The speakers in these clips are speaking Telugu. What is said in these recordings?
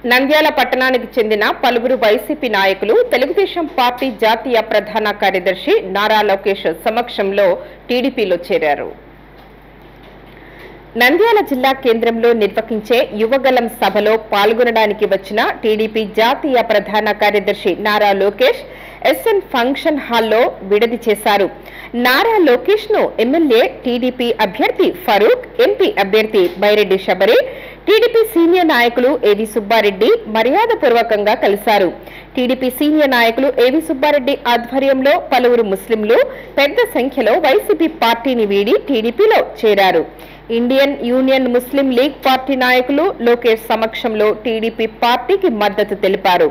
నంద్యాల పట్టణానికి చెందిన పలువురు వైసీపీ నాయకులు తెలుగుదేశం పార్టీ జాతీయ ప్రధాన కార్యదర్శి నారా లోకేష్ సమక్షంలో టీడీపీలో చేరారు. నంద్యాల జిల్లా కేంద్రంలో నిర్వహించే యువగలం సభలో పాల్గొనడానికి వచ్చిన టీడీపీ జాతీయ ప్రధాన కార్యదర్శి నారా లోకేష్ ఎస్ఎన్ ఫంక్షన్ హాల్లో విడది చేశారు. నారా లోకేష్ ను ఎమ్మెల్యే టీడీపీ అభ్యర్థి ఫరూక్, ఎంపీ అభ్యర్థి బైరెడ్డి శబరి, టీడీపీ సీనియర్ నాయకులు ఏవి సుబ్బారెడ్డి మర్యాదపూర్వకంగా కలిశారు. టీడీపీ సీనియర్ నాయకులు ఏవి సుబ్బారెడ్డి ఆధ్వర్యంలో పలువురు ముస్లింలు పెద్ద సంఖ్యలో వైసీపీ పార్టీని వీడి టీడీపీలో చేరారు. ఇండియన్ యూనియన్ ముస్లిం లీగ్ పార్టీ నాయకులు లోకేష్ సమక్షంలో టీడీపీ పార్టీకి మద్దతు తెలిపారు.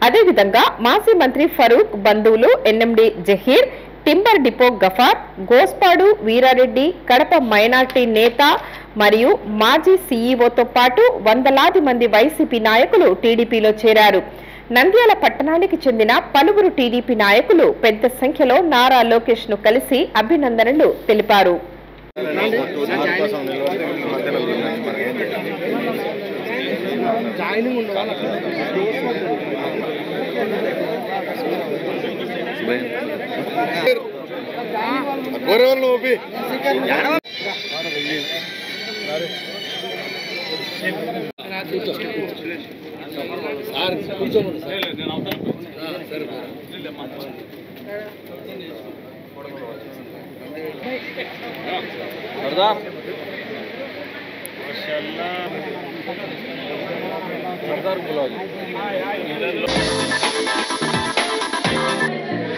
అదేవిధంగా మాజీ మంత్రి ఫరూక్ బంధువులు NMD Zaheer, timber depot Gafar, Gospadu Veerareddy, Kadapa minority నేత మరియు మాజీ సీఈఓతో పాటు వందలాది మంది వైసీపీ నాయకులు టీడీపీలో చేరారు. నంద్యాల పట్టణానికి చెందిన పలువురు టీడీపీ నాయకులు పెద్ద సంఖ్యలో నారా లోకేష్ ను కలిసి అభినందనలు తెలిపారు.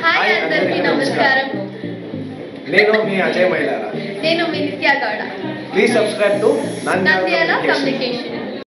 హాయ్ అందరికీ నమస్కారం. నేను మీ అజయ్ మైలారా. నేను మీ Nitya Gowda. Please subscribe to Nandyala communication.